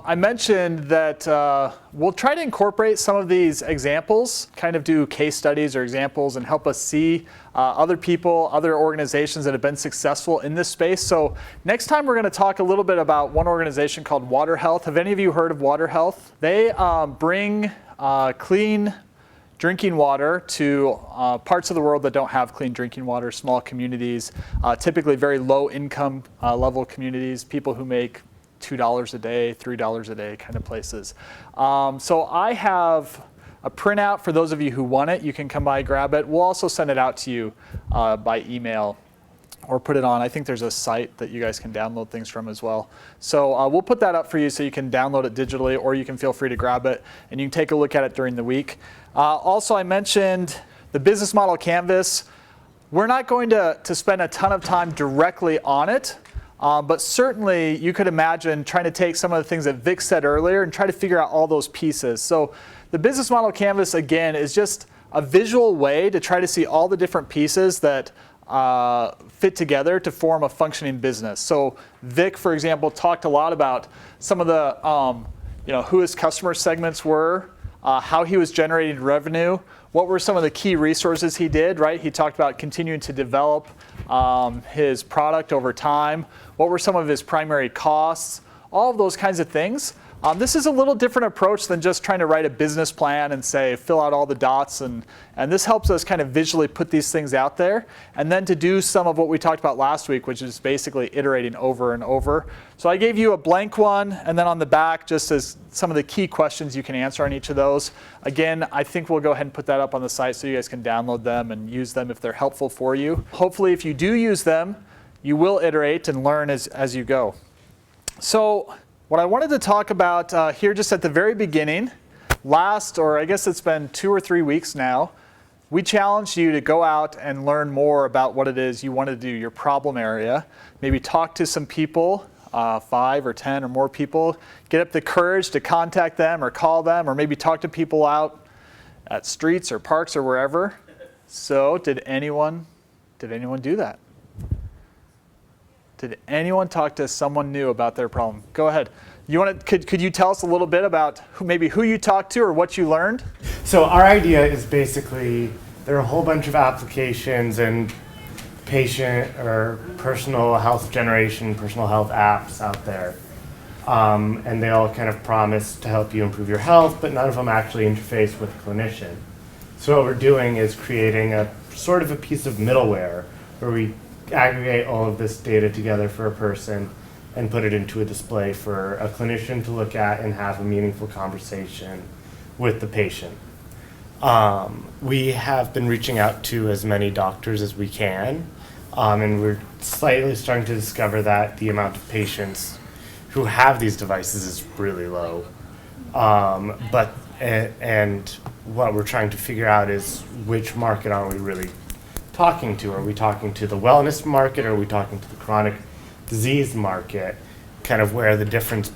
I mentioned that we'll try to incorporate some of these examples, kind of do case studies or examples and help us see other people, other organizations that have been successful in this space. So next time we're going to talk a little bit about one organization called Water Health. Have any of you heard of Water Health? They bring clean drinking water to parts of the world that don't have clean drinking water, small communities, typically very low income level communities, people who make $2 a day, $3 a day kind of places. So I have a printout for those of you who want it. You can come by, grab it. We'll also send it out to you by email or put it on. I think there's a site that you guys can download things from as well. So we'll put that up for you so you can download it digitally, or you can feel free to grab it and you can take a look at it during the week. Also, I mentioned the business model canvas. We're not going to spend a ton of time directly on it, but certainly you could imagine trying to take some of the things that Vic said earlier and try to figure out all those pieces. So the business model canvas, again, is just a visual way to try to see all the different pieces that fit together to form a functioning business. So Vic, for example, talked a lot about some of the, who his customer segments were, how he was generating revenue, what were some of the key resources he did, right? He talked about continuing to develop his product over time. What were some of his primary costs? All of those kinds of things. This is a little different approach than just trying to write a business plan and say, fill out all the dots. And this helps us kind of visually put these things out there. And then to do some of what we talked about last week, which is basically iterating over and over. So I gave you a blank one, and then on the back, just as some of the key questions you can answer on each of those. Again, I think we'll go ahead and put that up on the site so you guys can download them and use them if they're helpful for you. Hopefully, if you do use them, you will iterate and learn as you go. So what I wanted to talk about here just at the very beginning, I guess it's been 2 or 3 weeks now, we challenged you to go out and learn more about what it is you want to do, your problem area. Maybe talk to some people, 5 or 10 or more people. Get up the courage to contact them or call them, or maybe talk to people out at streets or parks or wherever. So did anyone do that? Did anyone talk to someone new about their problem? Go ahead. Could you tell us a little bit about who you talked to or what you learned? So our idea is basically there are a whole bunch of applications and patient or personal health generation, personal health apps out there. And they all kind of promise to help you improve your health, but none of them actually interface with a clinician. So what we're doing is creating a sort of a piece of middleware where we aggregate all of this data together for a person and put it into a display for a clinician to look at and have a meaningful conversation with the patient. We have been reaching out to as many doctors as we can, and we're slightly starting to discover that the amount of patients who have these devices is really low. And what we're trying to figure out is which market are we really talking to? Are we talking to the wellness market, or are we talking to the chronic disease market? Kind of where the difference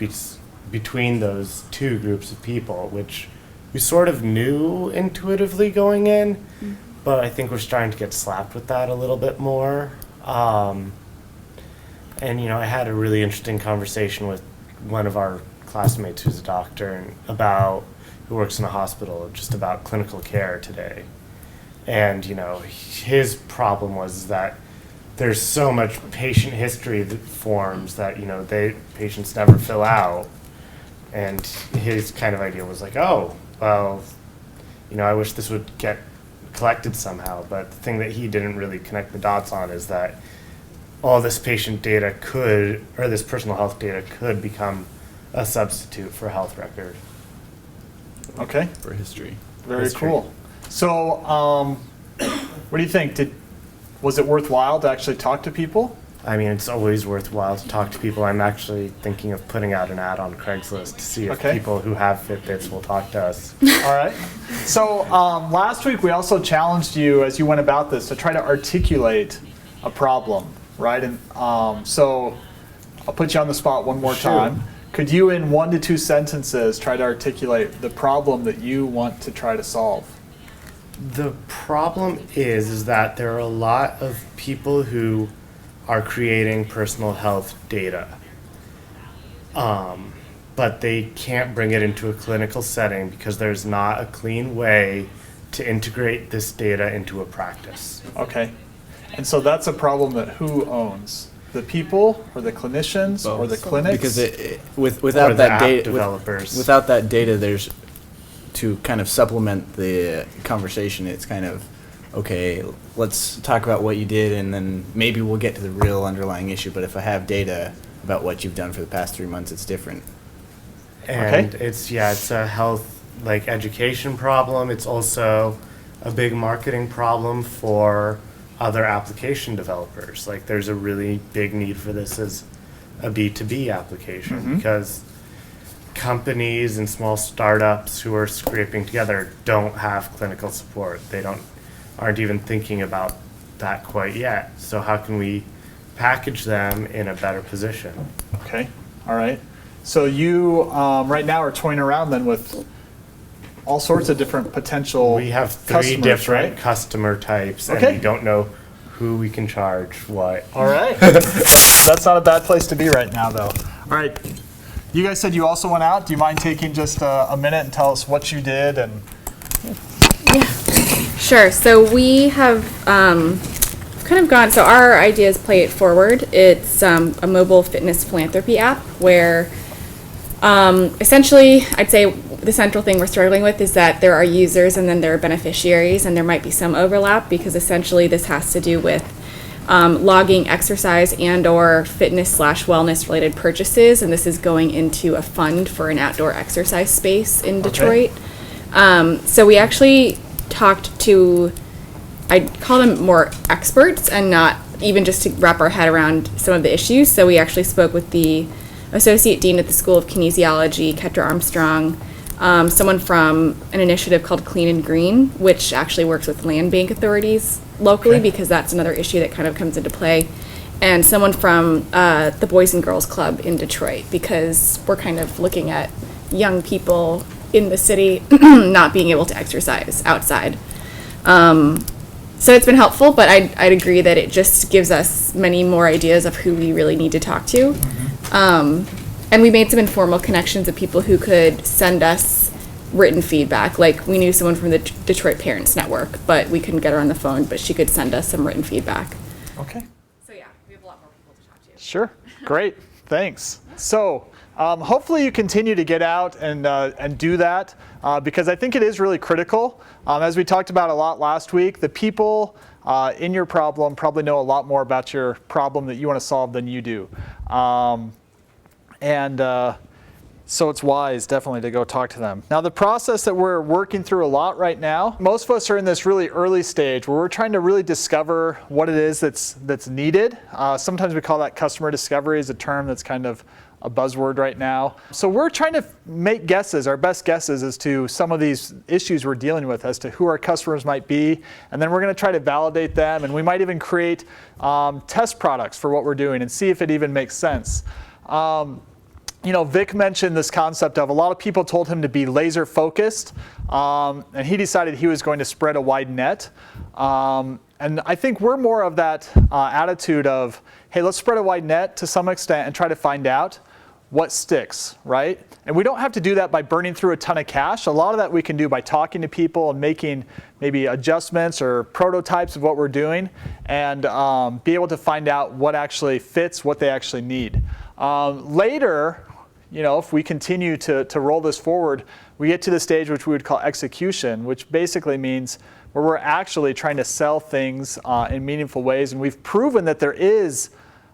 between those two groups of people, which we sort of knew intuitively going in, but I think we're starting to get slapped with that a little bit more. And I had a really interesting conversation with one of our classmates who's a doctor who works in a hospital, just about clinical care today. And his problem was that there's so much patient history forms that patients never fill out, and his kind of idea was like, oh well, I wish this would get collected somehow. But the thing that he didn't really connect the dots on is that all this patient data this personal health data could become a substitute for a health record. Okay. For history. Very cool. So, what do you think? Was it worthwhile to actually talk to people? I mean, it's always worthwhile to talk to people. I'm actually thinking of putting out an ad on Craigslist to see if people who have Fitbits will talk to us. All right. So, last week we also challenged you, as you went about this, to try to articulate a problem, right? And so, I'll put you on the spot one more time. Could you, in 1 to 2 sentences, try to articulate the problem that you want to try to solve? The problem is that there are a lot of people who are creating personal health data. but they can't bring it into a clinical setting because there's not a clean way to integrate this data into a practice. Okay. And so that's a problem that who owns? The people or the clinicians or the clinics? Because Or without the that app data, developers. without that data, there's to kind of supplement the conversation. It's kind of okay. Let's talk about what you did, and then maybe we'll get to the real underlying issue. But if I have data about what you've done for the past 3 months, it's different. And Okay. it's a health education problem. It's also a big marketing problem for other application developers. Like there's a really big need for this as a B2B application because companies and small startups who are scraping together don't have clinical support. They aren't even thinking about that quite yet. So how can we package them in a better position? Okay. All right. So you right now are toying around then with all sorts of different potential We have three customers, different right? customer types, and Okay. we don't know who we can charge what. All right. That's not a bad place to be right now, though. All right. You guys said you also went out. Do you mind taking just a minute and tell us what you did? And Sure. So we have kind of gone. So our idea is Play It Forward. It's a mobile fitness philanthropy app where essentially, I'd say the central thing we're struggling with is that there are users and then there are beneficiaries, and there might be some overlap because essentially this has to do with logging exercise and or fitness/wellness related purchases, and this is going into a fund for an outdoor exercise space in Detroit. So we actually talked to, I'd call them more experts and not even just to wrap our head around some of the issues. So we actually spoke with the Associate Dean at the School of Kinesiology, Ketra Armstrong, someone from an initiative called Clean and Green, which actually works with land bank authorities locally because that's another issue that kind of comes into play, and someone from the Boys and Girls Club in Detroit because we're kind of looking at young people in the city not being able to exercise outside. So it's been helpful, but I'd agree that it just gives us many more ideas of who we really need to talk to. And we made some informal connections of people who could send us written feedback. Like we knew someone from the Detroit Parents Network, but we couldn't get her on the phone, but she could send us some written feedback. okay. So yeah, we have a lot more people to talk to. Sure. Great. Thanks. So hopefully you continue to get out and do that because I think it is really critical. As we talked about a lot last week, the people in your problem probably know a lot more about your problem that you want to solve than you do. So it's wise definitely to go talk to them. Now the process that we're working through a lot right now, most of us are in this really early stage where we're trying to really discover what it is that's needed. Sometimes we call that customer discovery, is a term that's kind of a buzzword right now. So we're trying to make guesses, our best guesses as to some of these issues we're dealing with as to who our customers might be, and then we're going to try to validate them, and we might even create test products for what we're doing and see if it even makes sense. Vic mentioned this concept of a lot of people told him to be laser focused, and he decided he was going to spread a wide net. And I think we're more of that attitude of, hey, let's spread a wide net to some extent and try to find out what sticks, right? And we don't have to do that by burning through a ton of cash. A lot of that we can do by talking to people and making maybe adjustments or prototypes of what we're doing and be able to find out what actually fits, what they actually need. Later, if we continue to roll this forward, we get to the stage which we would call execution, which basically means where we're actually trying to sell things in meaningful ways. And we've proven that there is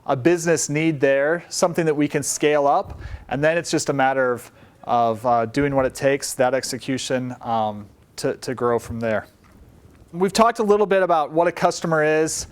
a business need there, something that we can scale up. And then it's just a matter of doing what it takes, that execution, to grow from there. We've talked a little bit about what a customer is.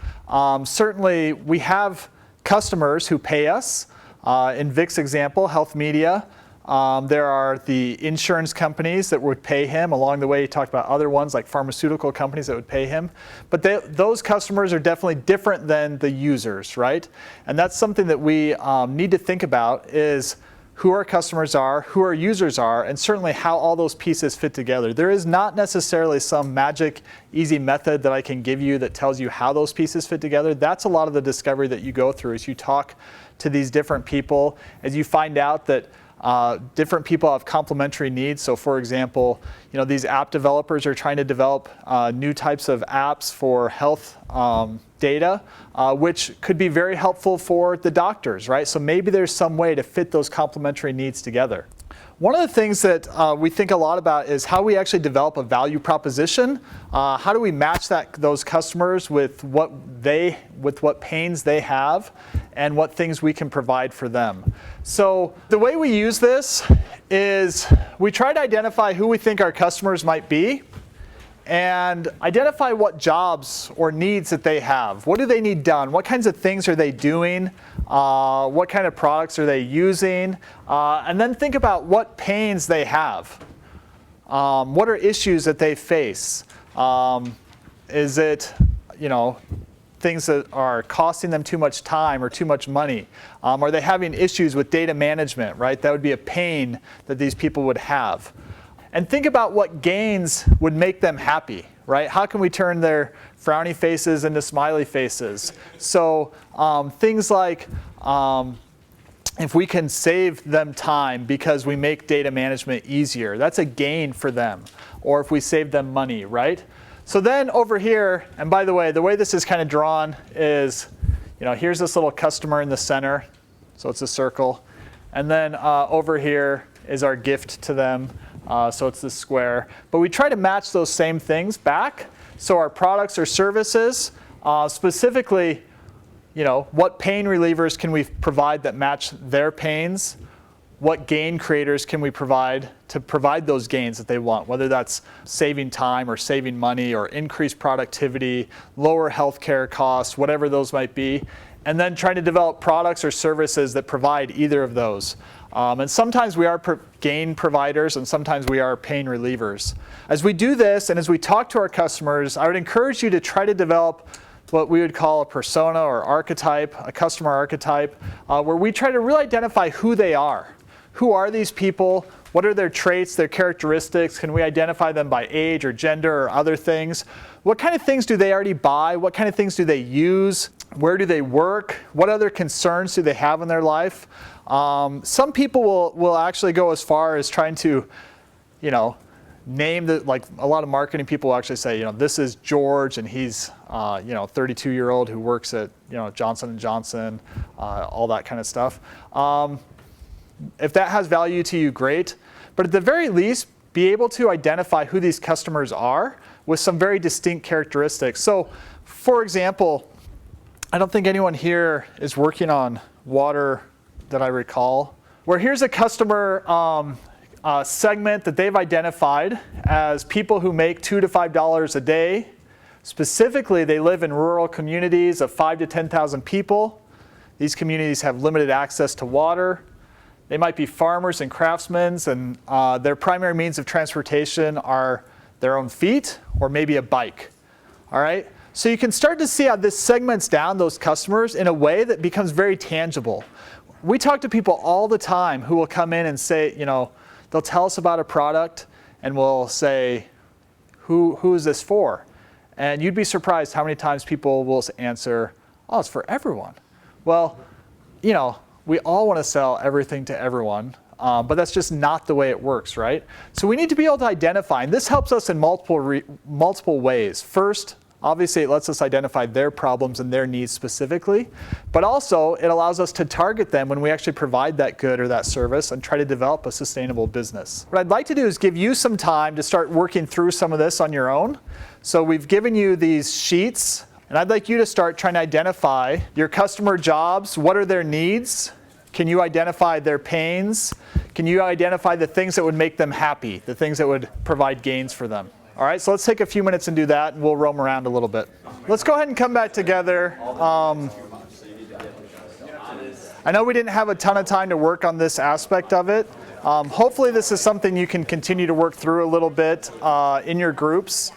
Certainly, we have customers who pay us. In Vic's example, Health Media, there are the insurance companies that would pay him. Along the way, he talked about other ones like pharmaceutical companies that would pay him. But those customers are definitely different than the users, right? And that's something that we need to think about is who our customers are, who our users are, and certainly how all those pieces fit together. There is not necessarily some magic, easy method that I can give you that tells you how those pieces fit together. That's a lot of the discovery that you go through as you talk to these different people, as you find out that Different people have complementary needs. So for example, these app developers are trying to develop new types of apps for health data, which could be very helpful for the doctors, right? So maybe there's some way to fit those complementary needs together. One of the things that we think a lot about is how we actually develop a value proposition. How do we match those customers with what pains they have and what things we can provide for them. So the way we use this is we try to identify who we think our customers might be and identify what jobs or needs that they have. What do they need done? What kinds of things are they doing? What kind of products are they using? And then think about what pains they have. What are issues that they face? Is it, things that are costing them too much time or too much money? Are they having issues with data management, right? That would be a pain that these people would have. And think about what gains would make them happy, right? How can we turn their frowny faces into smiley faces? So things like if we can save them time because we make data management easier, that's a gain for them. Or if we save them money, right? So then over here, and by the way this is kind of drawn is, here's this little customer in the center. So it's a circle. And then over here is our gift to them. So it's this square. But we try to match those same things back. So our products or services, specifically, what pain relievers can we provide that match their pains? What gain creators can we provide to provide those gains that they want, whether that's saving time or saving money or increased productivity, lower healthcare costs, whatever those might be. And then trying to develop products or services that provide either of those. And sometimes we are gain providers and sometimes we are pain relievers. As we do this and as we talk to our customers, I would encourage you to try to develop what we would call a persona or archetype, a customer archetype, where we try to really identify who they are. Who are these people? What are their traits, their characteristics? Can we identify them by age or gender or other things? What kind of things do they already buy? What kind of things do they use? Where do they work? What other concerns do they have in their life? Some people will actually go as far as trying to, name like a lot of marketing people will actually say, this is George and he's, 32-year-old who works at, Johnson & Johnson, all that kind of stuff. If that has value to you, great. But at the very least, be able to identify who these customers are with some very distinct characteristics. So, for example, I don't think anyone here is working on water that I recall, where here's a customer segment that they've identified as people who make $2 to $5 a day. Specifically, they live in rural communities of 5,000 to 10,000 people. These communities have limited access to water. They might be farmers and craftsmen, and their primary means of transportation are their own feet or maybe a bike. All right? So you can start to see how this segments down those customers in a way that becomes very tangible. We talk to people all the time who will come in and say, they'll tell us about a product and we'll say, who is this for? And you'd be surprised how many times people will answer, oh, it's for everyone. Well, we all want to sell everything to everyone, but that's just not the way it works, right? So we need to be able to identify, and this helps us in multiple ways. First, obviously it lets us identify their problems and their needs specifically, but also it allows us to target them when we actually provide that good or that service and try to develop a sustainable business. What I'd like to do is give you some time to start working through some of this on your own. So we've given you these sheets, and I'd like you to start trying to identify your customer jobs. What are their needs? Can you identify their pains? Can you identify the things that would make them happy, the things that would provide gains for them? All right, so let's take a few minutes and do that, and we'll roam around a little bit. Let's go ahead and come back together. I know we didn't have a ton of time to work on this aspect of it. Hopefully this is something you can continue to work through a little bit in your groups.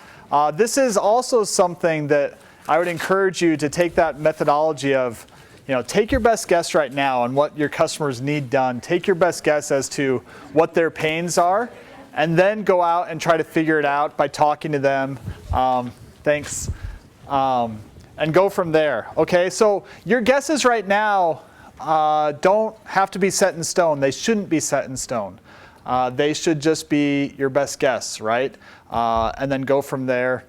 This is also something that I would encourage you to take that methodology of, take your best guess right now on what your customers need done. Take your best guess as to what their pains are, and then go out and try to figure it out by talking to them. Thanks. And go from there. Okay, so your guesses right now don't have to be set in stone. They shouldn't be set in stone. They should just be your best guess, right? And then go from there.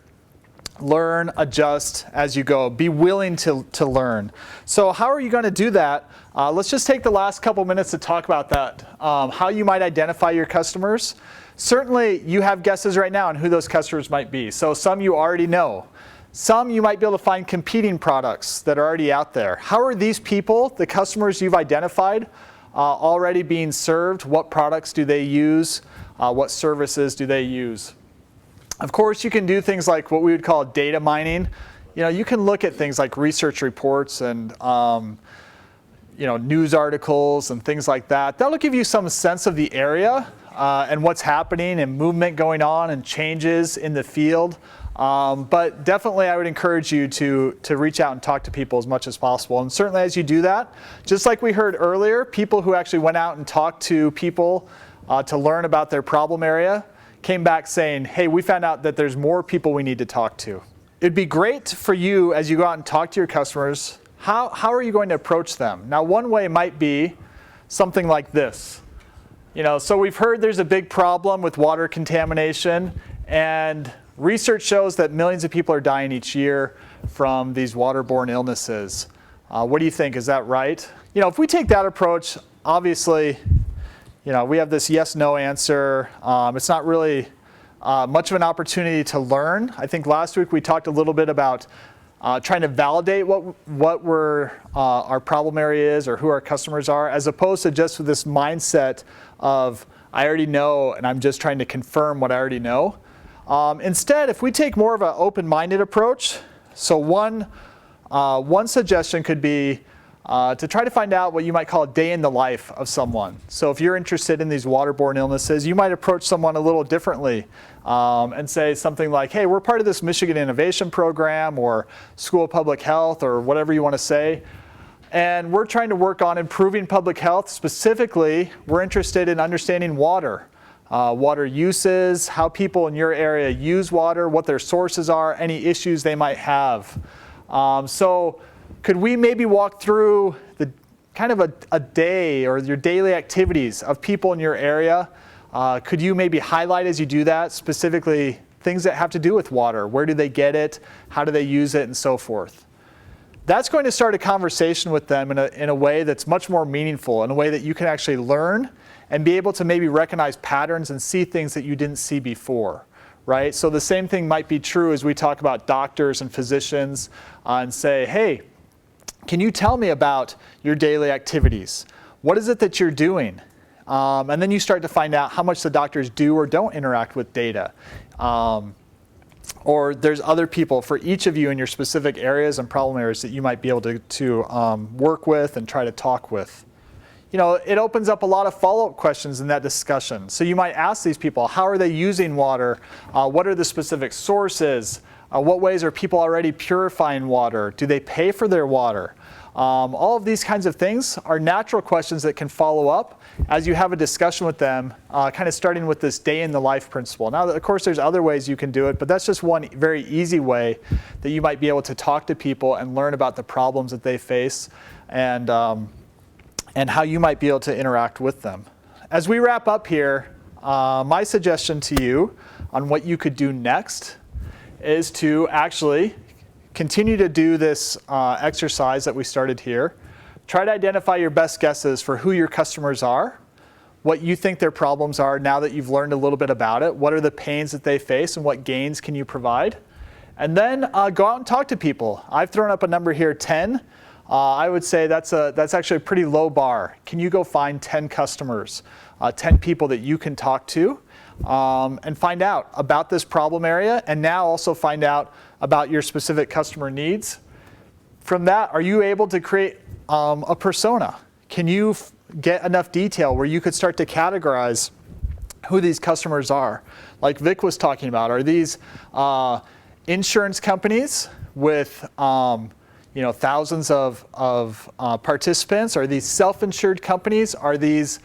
Learn, adjust as you go. Be willing to learn. So how are you going to do that? Let's just take the last couple minutes to talk about that. How you might identify your customers. Certainly, you have guesses right now on who those customers might be. So some you already know. Some you might be able to find competing products that are already out there. How are these people, the customers you've identified, already being served? What products do they use? What services do they use? Of course, you can do things like what we would call data mining. You can look at things like research reports and news articles and things like that. That'll give you some sense of the area and what's happening and movement going on and changes in the field. But definitely I would encourage you to reach out and talk to people as much as possible. And certainly as you do that, just like we heard earlier, people who actually went out and talked to people to learn about their problem area came back saying, hey, we found out that there's more people we need to talk to. It'd be great for you as you go out and talk to your customers, how are you going to approach them? Now, one way might be something like this. So we've heard there's a big problem with water contamination, and research shows that millions of people are dying each year from these waterborne illnesses. What do you think? Is that right? If we take that approach, obviously, we have this yes/no answer. It's not really much of an opportunity to learn. I think last week we talked a little bit about trying to validate what our problem area is or who our customers are, as opposed to just with this mindset of I already know and I'm just trying to confirm what I already know. Instead, if we take more of an open-minded approach, so one suggestion could be to try to find out what you might call a day in the life of someone. So if you're interested in these waterborne illnesses, you might approach someone a little differently and say something like, hey, we're part of this Michigan Innovation Program or School of Public Health or whatever you want to say. And we're trying to work on improving public health. Specifically, we're interested in understanding water. Water uses, how people in your area use water, what their sources are, any issues they might have. So could we maybe walk through the kind of a day or your daily activities of people in your area? Could you maybe highlight as you do that specifically things that have to do with water? Where do they get it? How do they use it? And so forth. That's going to start a conversation with them in a way that's much more meaningful, in a way that you can actually learn and be able to maybe recognize patterns and see things that you didn't see before, right? So the same thing might be true as we talk about doctors and physicians and say, hey, can you tell me about your daily activities? What is it that you're doing? And then you start to find out how much the doctors do or don't interact with data. Or there's other people for each of you in your specific areas and problem areas that you might be able to work with and try to talk with. It opens up a lot of follow-up questions in that discussion. So you might ask these people, how are they using water? What are the specific sources? What ways are people already purifying water? Do they pay for their water? All of these kinds of things are natural questions that can follow up as you have a discussion with them, kind of starting with this day in the life principle. Now, of course, there's other ways you can do it, but that's just one very easy way that you might be able to talk to people and learn about the problems that they face and how you might be able to interact with them. As we wrap up here, my suggestion to you on what you could do next is to actually continue to do this exercise that we started here. Try to identify your best guesses for who your customers are, what you think their problems are now that you've learned a little bit about it, what are the pains that they face and what gains can you provide. And then go out and talk to people. I've thrown up a number here, 10. I would say that's actually a pretty low bar. Can you go find 10 customers, 10 people that you can talk to and find out about this problem area, and now also find out about your specific customer needs? From that, are you able to create a persona? Can you get enough detail where you could start to categorize who these customers are? Like Vic was talking about, are these insurance companies with thousands of participants? Are these self-insured companies? Are these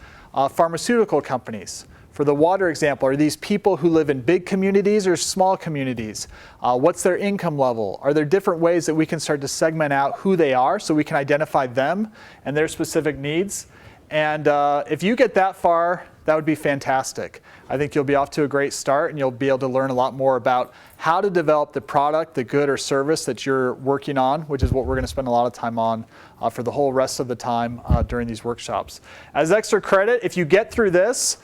pharmaceutical companies? For the water example, are these people who live in big communities or small communities? What's their income level? Are there different ways that we can start to segment out who they are so we can identify them and their specific needs? And if you get that far, that would be fantastic. I think you'll be off to a great start, and you'll be able to learn a lot more about how to develop the product, the good or service that you're working on, which is what we're going to spend a lot of time on for the whole rest of the time during these workshops. As extra credit, if you get through this,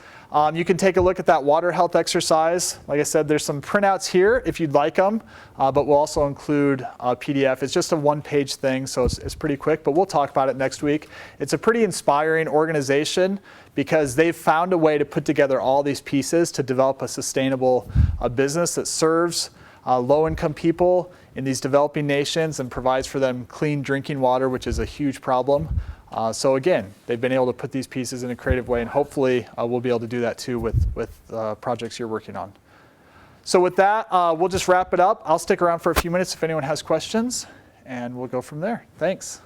you can take a look at that water health exercise. Like I said, there's some printouts here if you'd like them, but we'll also include a PDF. It's just a one-page thing, so it's pretty quick, but we'll talk about it next week. It's a pretty inspiring organization because they've found a way to put together all these pieces to develop a sustainable business that serves low-income people in these developing nations and provides for them clean drinking water, which is a huge problem. So again, they've been able to put these pieces in a creative way, and hopefully we'll be able to do that too with projects you're working on. So with that, we'll just wrap it up. I'll stick around for a few minutes if anyone has questions, and we'll go from there. Thanks.